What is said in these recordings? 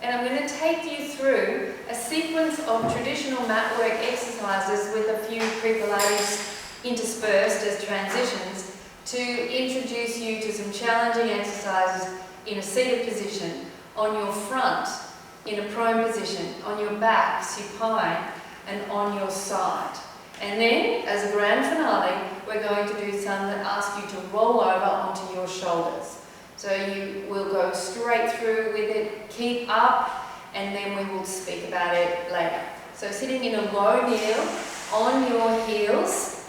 and I'm going to take you through a sequence of traditional mat work exercises with a few pre-Pilates interspersed as transitions to introduce you to some challenging exercises in a seated position, on your front in a prone position, on your back supine, and on your side. And then, as a grand finale, we're going to do some that ask you to roll over onto your shoulders. So you will go straight through with it, keep up, and then we will speak about it later. So sitting in a low kneel on your heels,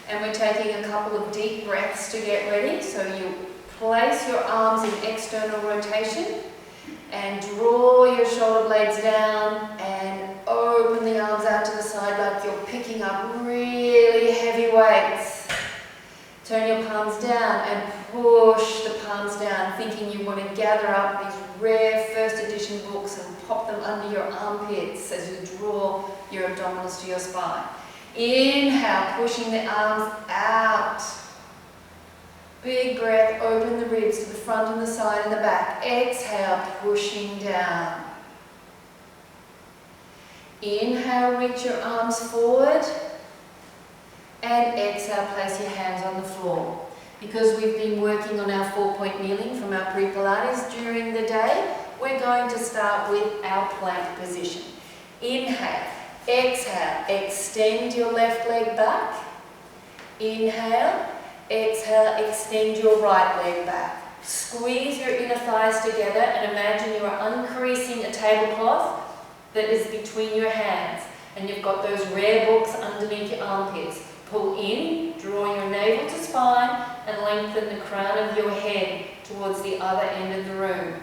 and we're taking a couple of deep breaths to get ready. So you place your arms in external rotation and draw your shoulder blades down and open the arms out to the side like you're picking up really heavy weights. Turn your palms down and push the palms down, thinking you want to gather up these rare first edition books and pop them under your armpits as you draw your abdominals to your spine. Inhale, pushing the arms out. Big breath, open the ribs to the front and the side and the back. Exhale, pushing down. Inhale, reach your arms forward. And exhale, place your hands on the floor. Because we've been working on our 4-point kneeling from our pre-Pilates during the day, we're going to start with our plank position. Inhale, exhale, extend your left leg back. Inhale, exhale, extend your right leg back. Squeeze your inner thighs together and imagine you are uncreasing a tablecloth that is between your hands. And you've got those rare books underneath your armpits. Pull in, draw your navel to spine, and lengthen the crown of your head towards the other end of the room.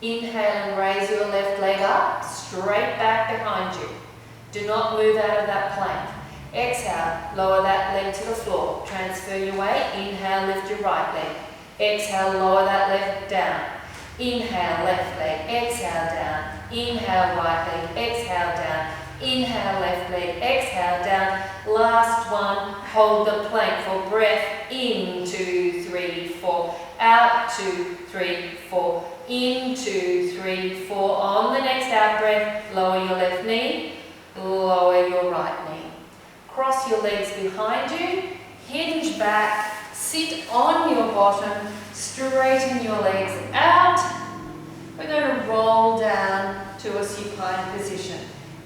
Inhale and raise your left leg up, straight back behind you. Do not move out of that plank. Exhale, lower that leg to the floor. Transfer your weight. Inhale, lift your right leg. Exhale, lower that leg down. Inhale, left leg. Exhale, down. Inhale, right leg. Exhale, down. Inhale, left leg, exhale, down. Last one, hold the plank for breath. In, 2, 3, 4. Out, 2, 3, 4. In, 2, 3, 4. On the next out breath, lower your left knee, lower your right knee. Cross your legs behind you, hinge back, sit on your bottom, straighten your legs out. We're going to roll down to a supine position.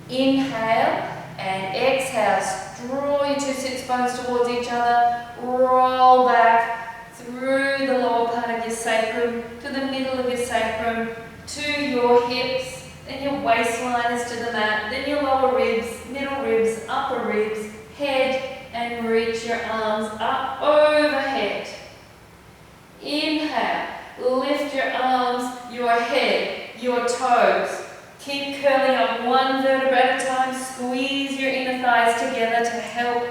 Inhale and exhale, draw your two sits bones towards each other, roll back through the lower part of your sacrum to the middle of your sacrum, to your hips, then your waistline is to the mat, then your lower ribs, middle ribs, upper ribs, head, and reach your arms up overhead. Inhale, lift your arms, your head, your toes. Keep curling up one vertebra at a time. Squeeze your inner thighs together to help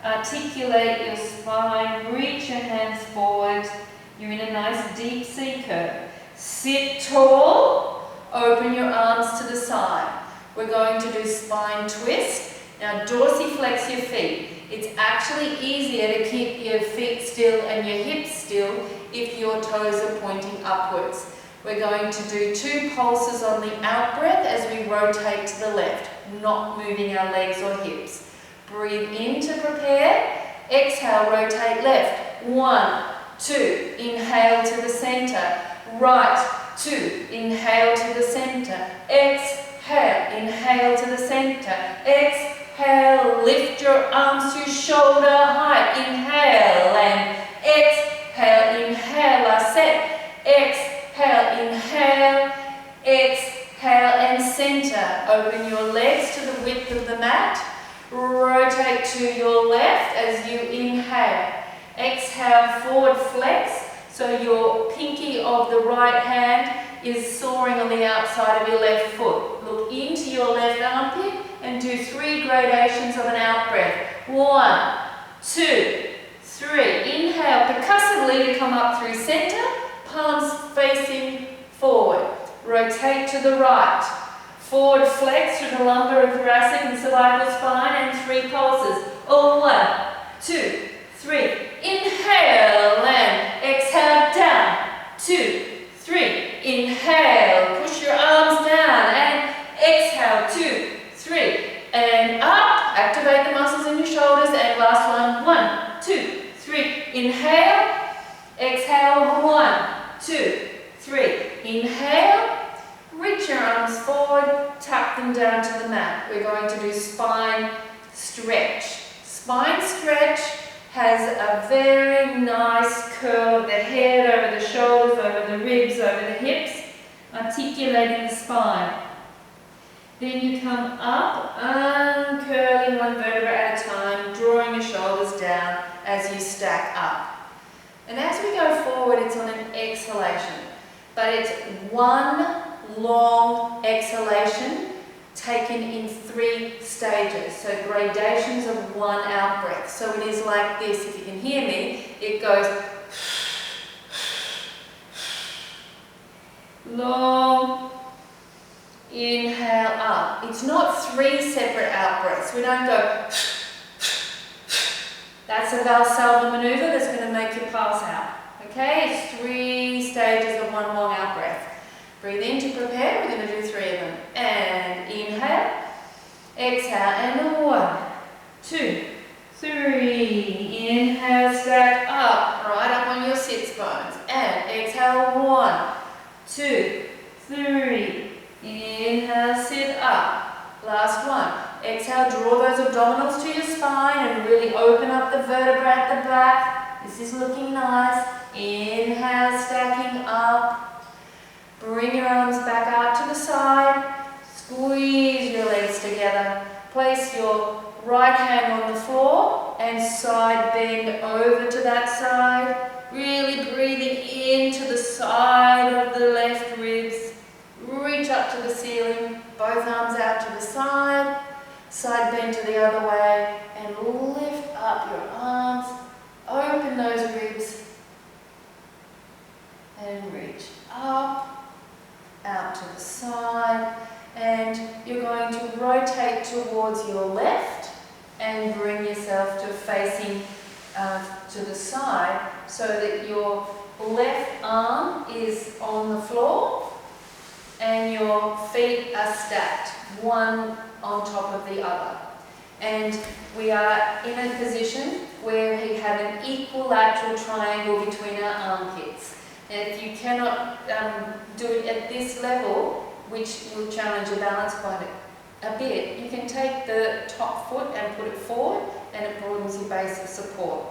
articulate your spine. Reach your hands forward. You're in a nice deep C curve. Sit tall. Open your arms to the side. We're going to do spine twist. Now dorsiflex your feet. It's actually easier to keep your feet still and your hips still if your toes are pointing upwards. We're going to do 2 pulses on the out breath as we rotate to the left, not moving our legs or hips. Breathe in to prepare. Exhale, rotate left. 1, 2. Inhale to the center. Right, 2. Inhale to the center. Exhale. Inhale to the center. Exhale. Lift your arms to shoulder height. Inhale and exhale. Inhale. Last set. Exhale. Inhale, exhale, and center. Open your legs to the width of the mat. Rotate to your left as you inhale. Exhale, forward flex. So your pinky of the right hand is soaring on the outside of your left foot. Look into your left armpit and do 3 gradations of an out breath. 1, 2, 3. Inhale percussively to come up through center. Palms facing forward. Rotate to the right. Forward flex through the lumbar, thoracic and cervical spine, and 3 pulses. 1, 2, 3. Inhale and exhale down. 2, 3. Inhale. Push your arms inhale, reach your arms forward, tuck them down to the mat. We're going to do spine stretch. Spine stretch has a very nice curl of the head over the shoulders, over the ribs, over the hips, articulating the spine. Then you come up, uncurling one vertebra at a time, drawing your shoulders down as you stack up. And as we go forward, it's on an exhalation, but it's one long exhalation taken in 3 stages, so gradations of 1 out breath. So it is like this, if you can hear me, it goes long, inhale up. It's not 3 separate out breaths. We don't go, that's a Valsalva maneuver that's going to make you pass out. Okay, it's 3 stages of 1 long out breath. Breathe in to prepare. We're going to do 3 of them. And inhale, exhale, and 1, 2, 3. Inhale, stack up, right up on your sits bones. And exhale, 1, 2, 3. Inhale, sit up. Last one. Exhale, draw those abdominals to your spine and really open up the vertebra at the back. This is looking nice. Inhale, stacking up. Bring your arms back out to the side. Squeeze your legs together. Place your right hand on the floor and side bend over to that side. Really breathing into the side of the left ribs. Reach up to the ceiling. Both arms out to the side. Side bend to the other way. And lift up your arms. Open those ribs. And reach up. Out to the side, and you're going to rotate towards your left and bring yourself to facing to the side so that your left arm is on the floor and your feet are stacked, one on top of the other. And we are in a position where we have an equilateral triangle between our armpits. And if you cannot do it at this level, which will challenge your balance quite a bit, you can take the top foot and put it forward, and it broadens your base of support.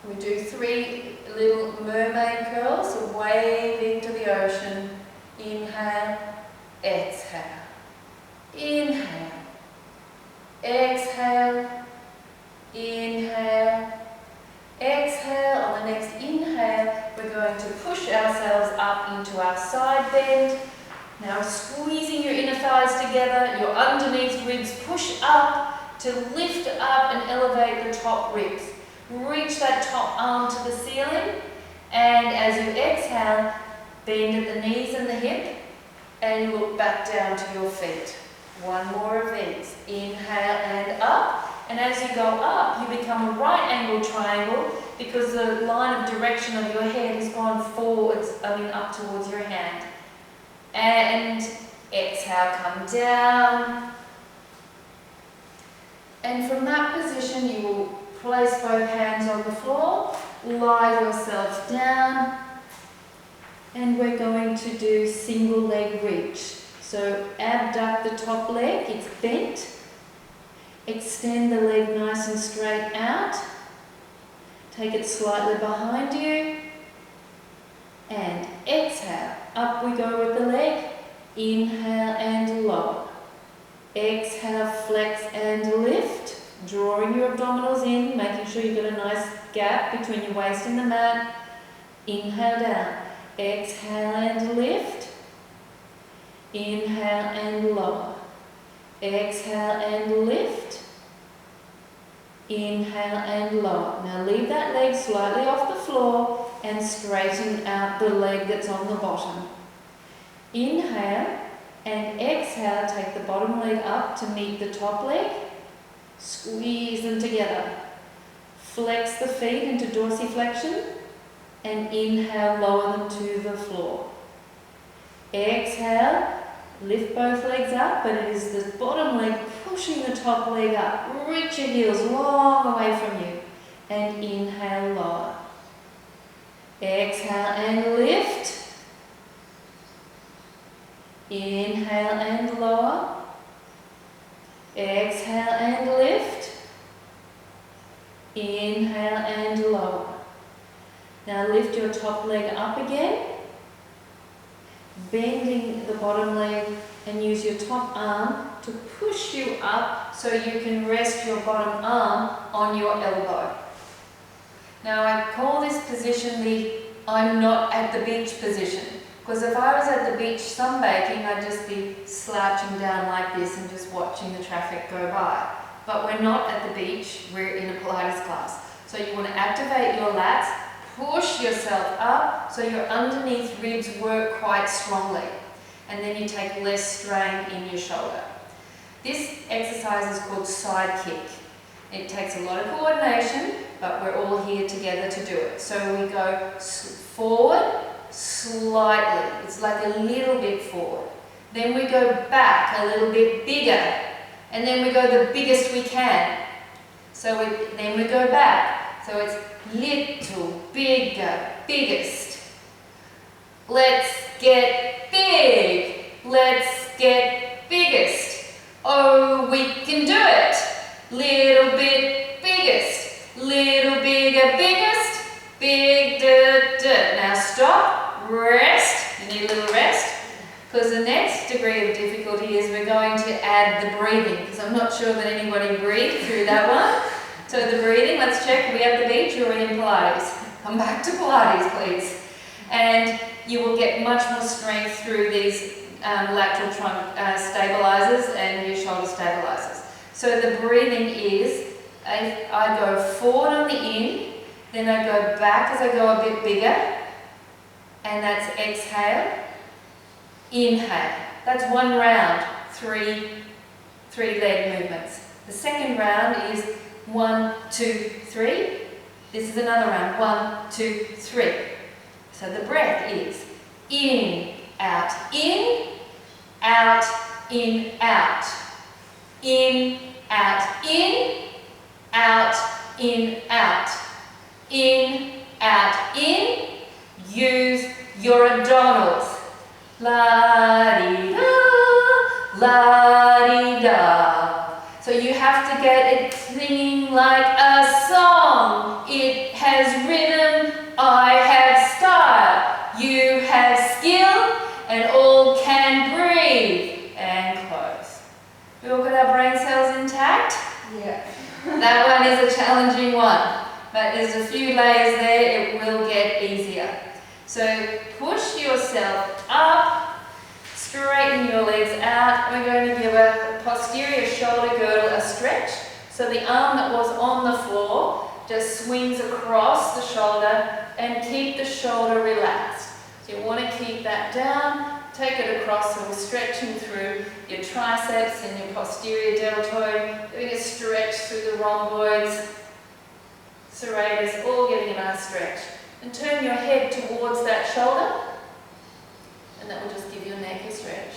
We do 3 little mermaid curls, so wave into the ocean. Inhale, exhale. Inhale, exhale, inhale, exhale. On the next inhale, we're going to push ourselves up into our side bend. Now squeezing your inner thighs together, your underneath ribs push up to lift up and elevate the top ribs. Reach that top arm to the ceiling, and as you exhale, bend at the knees and the hip and look back down to your feet. 1 more of these. Inhale and up. And as you go up, you become a right angle triangle because the line of direction of your head has gone forwards, up towards your hand. And exhale, come down. And from that position, you will place both hands on the floor, lie yourself down, and we're going to do single leg reach. So abduct the top leg, it's bent. Extend the leg nice and straight out. Take it slightly behind you. And exhale. Up we go with the leg. Inhale and lower. Exhale, flex and lift. Drawing your abdominals in, making sure you've got a nice gap between your waist and the mat. Inhale down. Exhale and lift. Inhale and lower. Exhale and lift. Inhale and lower. Now leave that leg slightly off the floor and straighten out the leg that's on the bottom. Inhale and exhale, take the bottom leg up to meet the top leg. Squeeze them together. Flex the feet into dorsiflexion and inhale, lower them to the floor. Exhale. Lift both legs up, but it is the bottom leg pushing the top leg up. Reach your heels long away from you. And inhale, lower. Exhale and lift. Inhale and lower. Exhale and lift. Inhale and lower. Now lift your top leg up again, bending the bottom leg, and use your top arm to push you up so you can rest your bottom arm on your elbow. Now I call this position the I'm not at the beach position, because if I was at the beach sunbaking, I'd just be slouching down like this and just watching the traffic go by. But we're not at the beach, we're in a Pilates class. So you want to activate your lats, push yourself up so your underneath ribs work quite strongly. And then you take less strain in your shoulder. This exercise is called side kick. It takes a lot of coordination, but we're all here together to do it. So we go forward, slightly. It's like a little bit forward. Then we go back a little bit bigger. And then we go the biggest we can. So then we go back. So it's little, bigger, biggest. Let's get big. Let's get biggest. Oh, we can do it. Little bit biggest. Little bigger, biggest. Big, Now stop, rest. You need a little rest. Because the next degree of difficulty is we're going to add the breathing. Because I'm not sure that anybody breathed through that one. So the breathing, let's check. Are we at the beach or are we in Pilates? Come back to Pilates, please. And you will get much more strength through these lateral trunk stabilizers and your shoulder stabilizers. So the breathing is, I go forward on the in, then I go back as I go a bit bigger, and that's exhale, inhale. That's one round, three leg movements. The second round is 1, 2, 3. This is another round, 1, 2, 3. So the breath is in, out, in, out, in, out. In, out, in, out, in, out. In, out, in. Use your abdominals. La-dee-da, la-dee-da. So you have to get it singing like a song. It has rhythm, I have style. You have skill, and all can breathe. And close. We all got our brain cells intact? Yeah. That one is a challenging one, but there's a few layers there, it will get easier. So push yourself up, straighten your legs out. We're going to give a posterior shoulder girdle a stretch. So the arm that was on the floor just swings across the shoulder and keep the shoulder relaxed. So you want to keep that down, take it across, so we're stretching through your triceps and your posterior deltoid, doing a stretch through the rhomboids, serratus, all getting a nice stretch. And turn your head towards that shoulder, and that will just give your neck a stretch.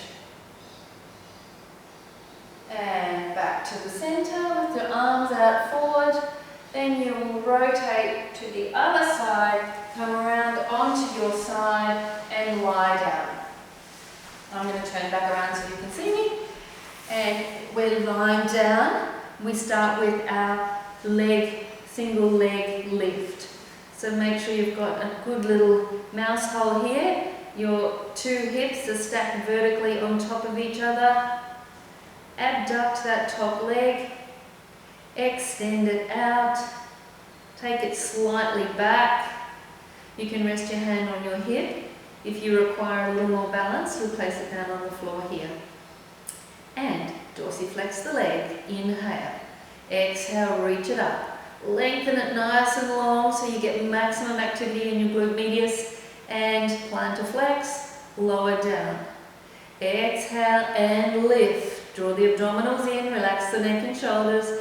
And back to the center with your arms out forward. Then you will rotate to the other side, come around onto your side and lie down. I'm going to turn back around so you can see me. And we're lying down. We start with our single leg lift. So make sure you've got a good little mouse hole here. Your two hips are stacked vertically on top of each other. Abduct that top leg. Extend it out. Take it slightly back. You can rest your hand on your hip. If you require a little more balance, you'll place it down on the floor here. And dorsiflex the leg. Inhale. Exhale, reach it up. Lengthen it nice and long so you get maximum activity in your glute medius. And plantar flex, lower down. Exhale and lift. Draw the abdominals in, relax the neck and shoulders.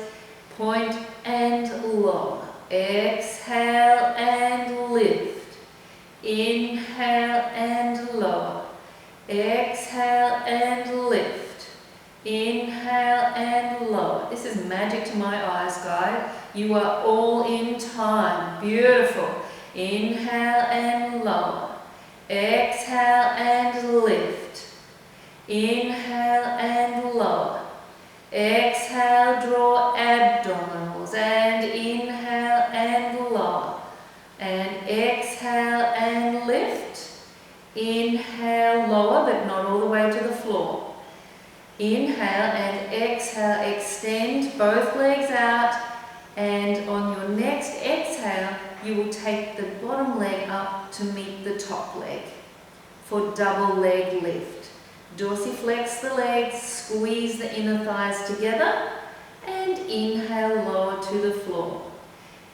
Point and lower. Exhale and lift. Inhale and lower. Exhale and lift. Inhale and lower. This is magic to my eyes, guys. You are all in time. Beautiful. Inhale and lower. Exhale and lift. Inhale and lower. Exhale, draw abdominals and inhale and lower. And exhale and lift. Inhale, lower but not all the way to the floor. Inhale and exhale, extend both legs out, and on your next exhale you will take the bottom leg up to meet the top leg for double leg lift. Dorsiflex the legs, squeeze the inner thighs together, and inhale, lower to the floor.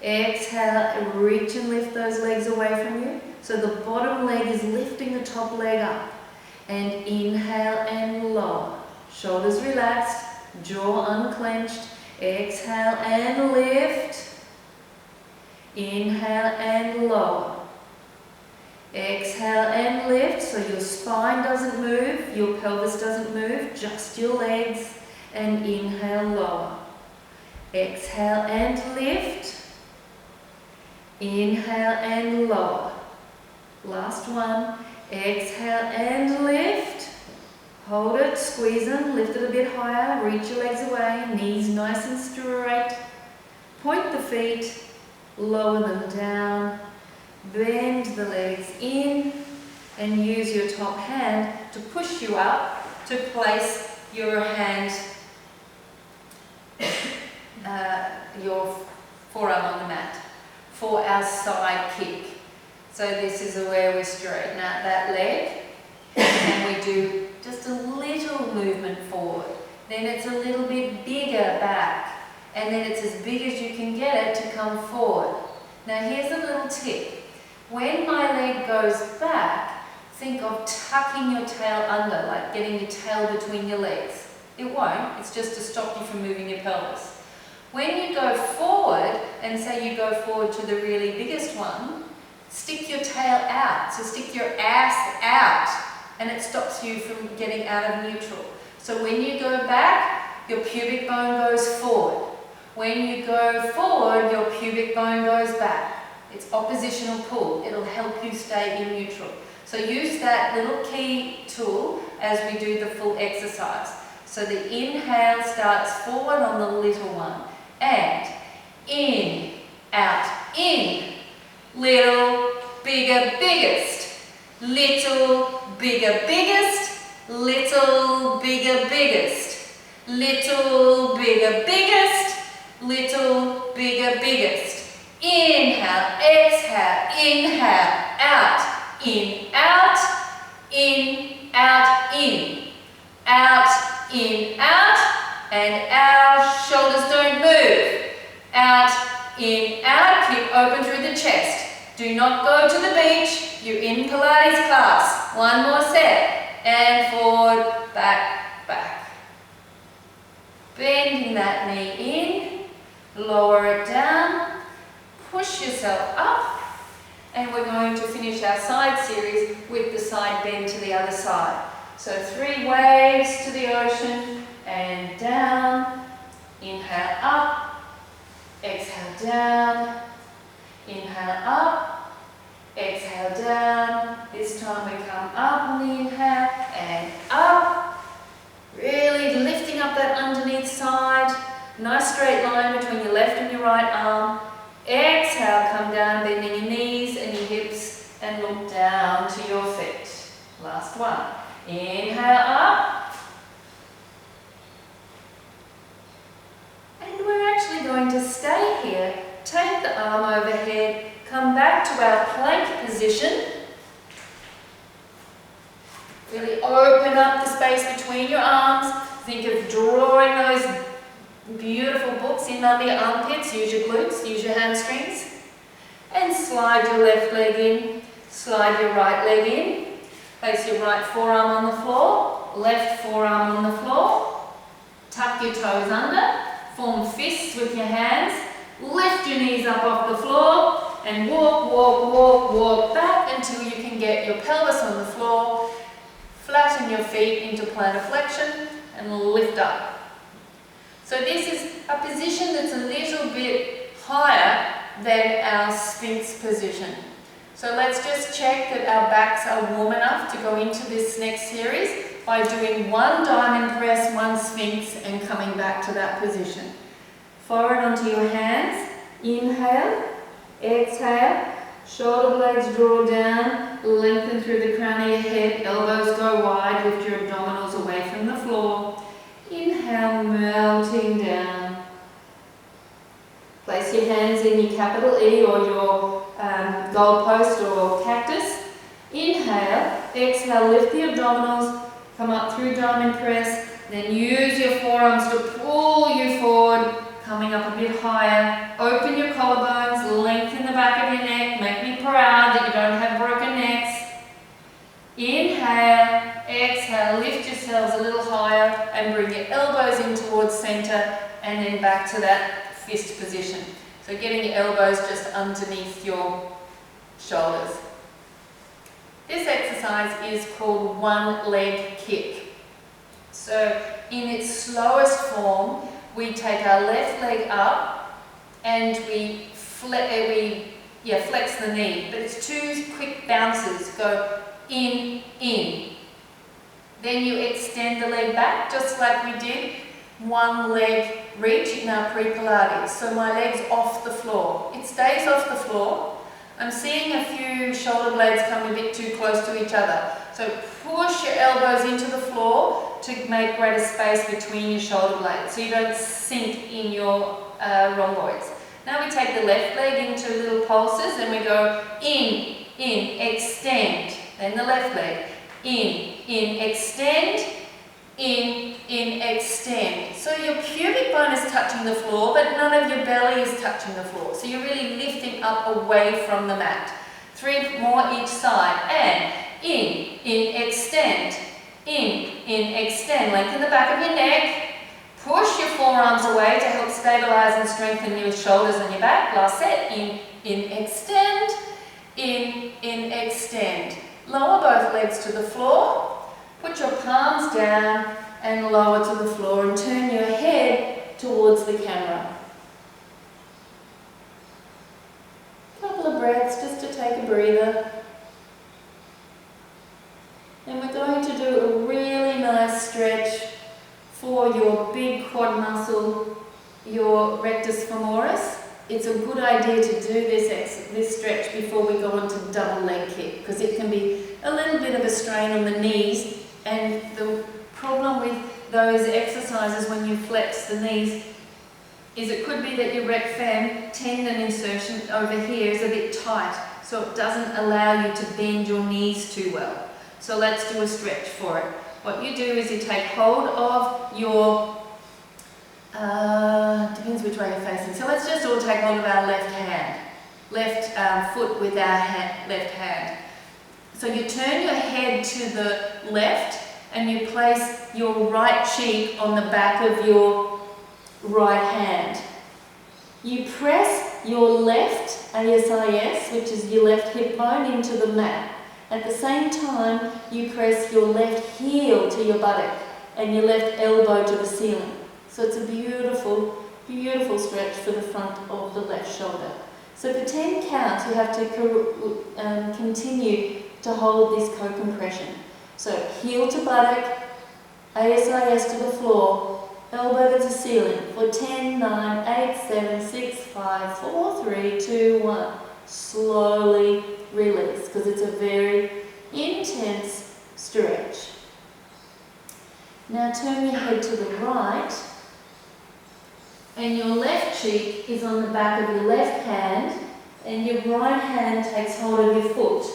Exhale, reach and lift those legs away from you, so the bottom leg is lifting the top leg up. And inhale and lower. Shoulders relaxed, jaw unclenched. Exhale and lift. Inhale and lower. Exhale and lift, so your spine doesn't move, your pelvis doesn't move, just your legs. And inhale, lower. Exhale and lift. Inhale and lower. Last one. Exhale and lift. Hold it, squeeze them, lift it a bit higher, reach your legs away, knees nice and straight. Point the feet, lower them down. Bend the legs in and use your top hand to push you up to place your hand, your forearm on the mat for our side kick. So this is where we straighten out that leg and we do just a little movement forward. Then it's a little bit bigger back, and then it's as big as you can get it to come forward. Now here's a little tip. When my leg goes back, think of tucking your tail under, like getting your tail between your legs. It won't, it's just to stop you from moving your pelvis. When you go forward, and say you go forward to the really biggest one, stick your tail out, so stick your ass out, and it stops you from getting out of neutral. So when you go back, your pubic bone goes forward. When you go forward, your pubic bone goes back. It's oppositional pull. It'll help you stay in neutral. So use that little key tool as we do the full exercise. So the inhale starts forward on the little one. And in, out, in. Little, bigger, biggest. Little, bigger, biggest. Little, bigger, biggest. Little, bigger, biggest. Little, bigger, biggest. Inhale, exhale, inhale, out, in, out, in, out, in, out, in, out, and out, shoulders don't move, out, in, out, keep open through the chest. Do not go to the beach, you're in Pilates class. One more set, and forward, back, back. Bending that knee in, lower it down. Push yourself up, and we're going to finish our side series with the side bend to the other side. So 3 waves to the ocean and down. Inhale up, exhale down, inhale up, exhale down. This time we come up on the inhale and up. Really lifting up that underneath side. Nice straight line between your left and your right arm. Exhale, come down, bending your knees and your hips and look down to your feet. Last one. Inhale up. And we're actually going to stay here. Take the arm overhead, come back to our plank position. Really open up the space between your arms. Think of drawing those beautiful books in under your armpits. Use your glutes, use your hamstrings. And slide your left leg in, slide your right leg in. Place your right forearm on the floor, left forearm on the floor. Tuck your toes under, form fists with your hands. Lift your knees up off the floor and walk, walk, walk, walk back until you can get your pelvis on the floor. Flatten your feet into plantar flexion and lift up. So this is a position that's a little bit higher than our Sphinx position. So let's just check that our backs are warm enough to go into this next series. by doing one diamond press, one sphinx, and coming back to that position. Forward onto your hands, inhale, exhale, shoulder blades draw down, lengthen through the crown of your head, elbows go wide, lift your abdominals away from the floor. Inhale, melting down. Place your hands in your capital E or your goalpost or cactus. Inhale, exhale, lift the abdominals, come up through diamond press, then use your forearms to pull you forward, coming up a bit higher. Open your collarbones, lengthen the back of your neck, make me proud that you don't have broken necks. Inhale, exhale, lift yourselves a little higher and bring your elbows in towards center and then back to that fist position. So getting your elbows just underneath your shoulders. This exercise is called one leg kick. So in its slowest form, we take our left leg up and we flex the knee, but it's 2 quick bounces. Go in, in. Then you extend the leg back, just like we did one leg reach in our pre-Pilates. So my leg's off the floor. It stays off the floor. I'm seeing a few shoulder blades come a bit too close to each other. So push your elbows into the floor to make greater space between your shoulder blades so you don't sink in your rhomboids. Now we take the left leg into little pulses and we go in, extend. Then the left leg, in, extend, in, extend. So your pubic bone is touching the floor, but none of your belly is touching the floor. So you're really lifting up away from the mat. 3 more each side. And in, extend, in, extend. Lengthen the back of your neck. Push your forearms away to help stabilize and strengthen your shoulders and your back. Last set. In, extend, in, extend. Lower both legs to the floor. Put your palms down and lower to the floor and turn your head towards the camera. Couple of breaths just to take a breather. And we're going to do a really nice stretch for your big quad muscle, your rectus femoris. It's a good idea to do this stretch before we go on to double leg kick, because it can be a little bit of a strain on the knees, and the problem with those exercises when you flex the knees is it could be that your rec fem tendon insertion over here is a bit tight, so it doesn't allow you to bend your knees too well. So let's do a stretch for it. What you do is you take hold of your depends which way you're facing. So let's just all take hold of our left hand. Left foot with our left hand. So you turn your head to the left and you place your right cheek on the back of your right hand. You press your left ASIS, which is your left hip bone, into the mat. At the same time, you press your left heel to your buttock and your left elbow to the ceiling. So it's a beautiful, beautiful stretch for the front of the left shoulder. So for 10 counts, you have to continue to hold this co-compression. So heel to buttock, ASIS to the floor, elbow to the ceiling for 10, 9, 8, 7, 6, 5, 4, 3, 2, 1. Slowly release, because it's a very intense stretch. Now turn your head to the right, and your left cheek is on the back of your left hand, and your right hand takes hold of your foot.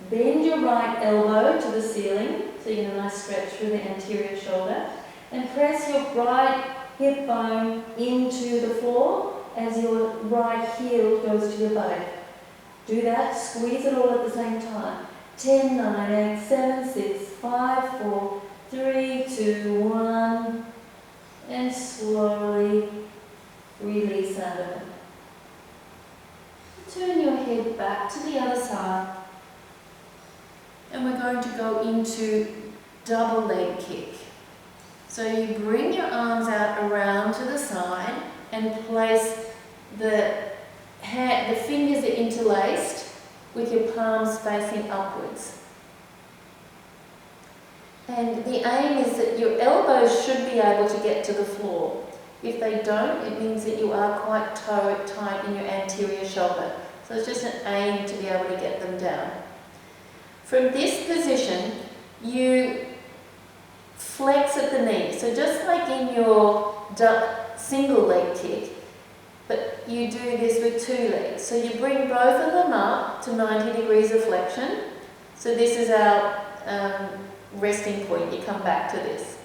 Bend your right elbow to the ceiling, so you get a nice stretch through the anterior shoulder, and press your right hip bone into the floor as your right heel goes to your buttock. Do that, squeeze it all at the same time. 10, 9, 8, 7, 6, 5, 4, 3, 2, 1, and slowly release under. Turn your head back to the other side, and we're going to go into double leg kick. So you bring your arms out around to the side and place the fingers are interlaced with your palms facing upwards. And the aim is that your elbows should be able to get to the floor. If they don't, it means that you are quite tight in your anterior shoulder. So it's just an aim to be able to get them down. From this position, you flex at the knee. So just like in your single leg kick, but you do this with two legs. So you bring both of them up to 90 degrees of flexion. So this is our resting point. You come back to this.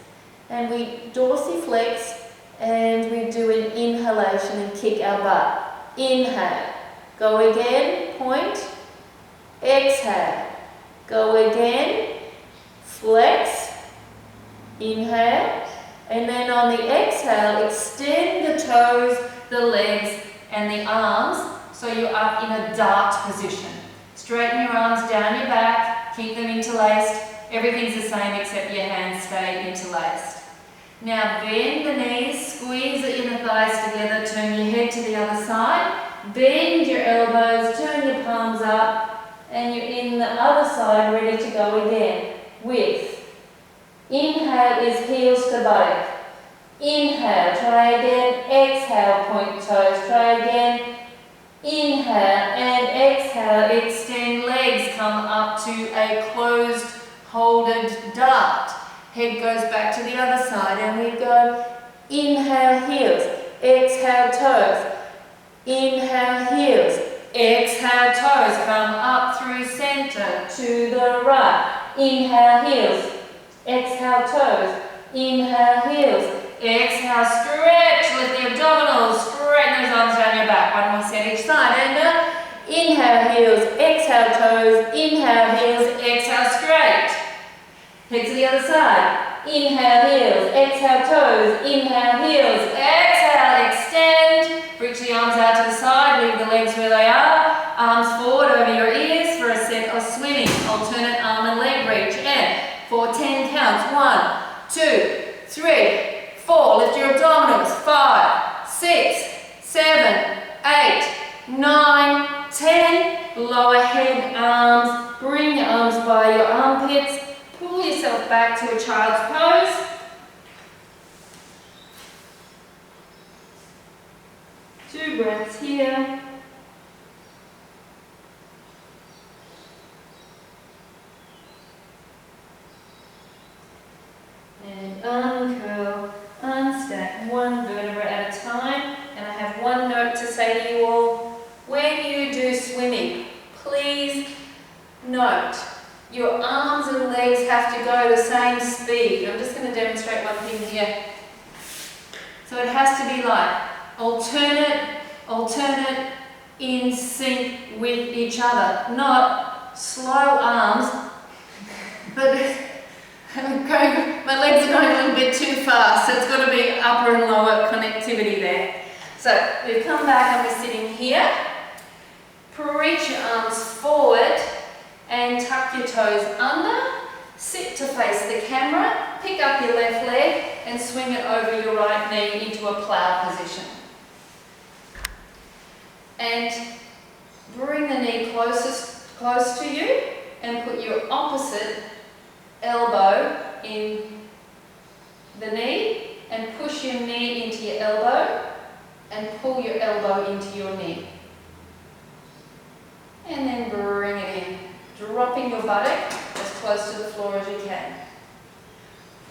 And we dorsiflex and we do an inhalation and kick our butt. Inhale. Go again. Point. Exhale. Go again. Flex. Inhale. And then on the exhale, extend the toes, the legs and the arms so you're up in a dart position. Straighten your arms down your back, keep them interlaced. Everything's the same except your hands stay interlaced. Now bend the knees, squeeze the inner thighs together, turn your head to the other side, bend your elbows, turn your palms up, and you're in the other side ready to go again with inhale is heels to buttock. Inhale, try again, exhale, point toes, try again. Inhale and exhale, extend legs, come up to a closed, holded dart. Head goes back to the other side and we go inhale heels, exhale toes, inhale heels, exhale toes, come up through center to the right. Inhale heels, exhale toes, inhale heels, exhale stretch, lift the abdominals, straighten those arms down your back. One more set each side and inhale heels, exhale toes, inhale heels, exhale straight. Head to the other side. Inhale heels, exhale toes, inhale heels, exhale, extend. Reach the arms out to the side, leave the legs where they are. Arms forward over your ears for a set of swimming. Alternate arm and leg reach. And for 10 counts. 1, 2, 3, 4. Lift your abdominals. 5, 6, 7, 8, 9, 10. Lower head, arms. Bring your arms by your armpits. Pull yourself back to a child's pose. Two breaths here. And uncurl, unstack, one vertebra at a time. And I have one note to say to you all. When you do swimming, please note your arms and legs have to go the same speed. I'm just going to demonstrate one thing here. So it has to be like alternate, in sync with each other, not slow arms, but my legs are going a little bit too fast, so it's got to be upper and lower connectivity there. So we've come back and we're sitting here. Reach your arms forward and tuck your toes under. Sit to face the camera. Pick up your left leg and swing it over your right knee into a plow position. And bring the knee close to you and put your opposite elbow in the knee and push your knee into your elbow and pull your elbow into your knee. And then bring it in, dropping your buttock as close to the floor as you can.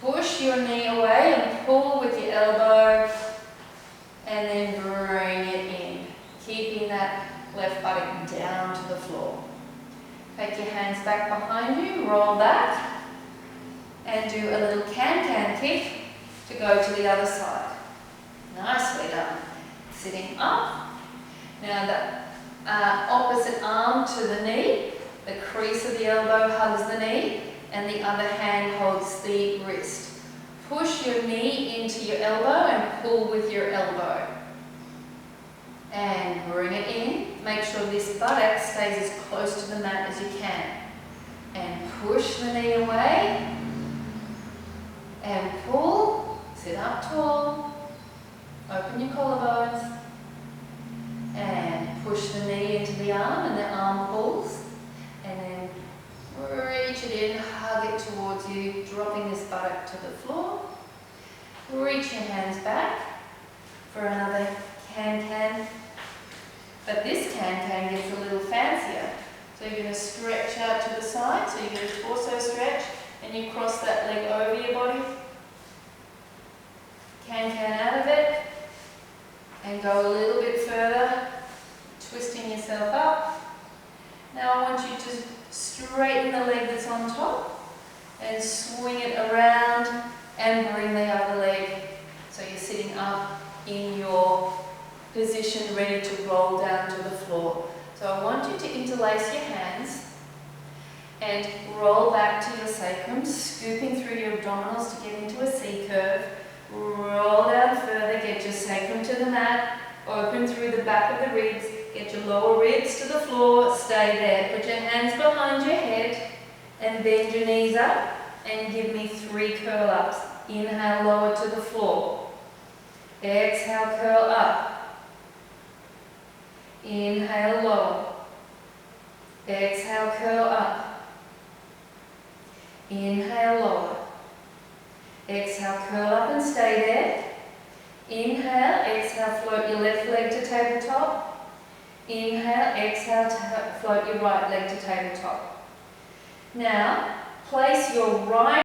Push your knee away and pull with your elbow and then bring it in, keeping that left buttock down to the floor. Take your hands back behind you, roll back and do a little can-can kick to go to the other side. Nicely done. Sitting up. Now the opposite arm to the knee, the crease of the elbow hugs the knee and the other hand holds the wrist. Push your knee into your elbow and pull with your elbow. And bring it in. Make sure this buttock stays as close to the mat as you can. And push the knee away. And pull. Sit up tall. Open your collarbones. And push the knee into the arm and the arm pulls. And then reach it in, hug it towards towards you, dropping this buttock to the floor. Reach your hands back for another can-can. But this can-can gets a little fancier. So you're going to stretch out to the side, so you're going to torso stretch, and you cross that leg over your body. Can-can out of it, and go a little bit further, twisting yourself up. Now I want you to straighten the leg that's on top, and swing it around, and bring the other leg. So you're sitting up in your position, ready to roll down to the floor. So I want you to interlace your hands and roll back to your sacrum, scooping through your abdominals to get into a C curve. Roll down further, get your sacrum to the mat, open through the back of the ribs, get your lower ribs to the floor, stay there. Put your hands behind your head and bend your knees up and give me 3 curl ups. Inhale, lower to the floor. Exhale, curl up. Inhale, lower. Exhale, curl up. Inhale, lower. Exhale, curl up and stay there. Inhale, exhale, float your left leg to tabletop. Inhale, exhale, float your right leg to tabletop. Now, place your right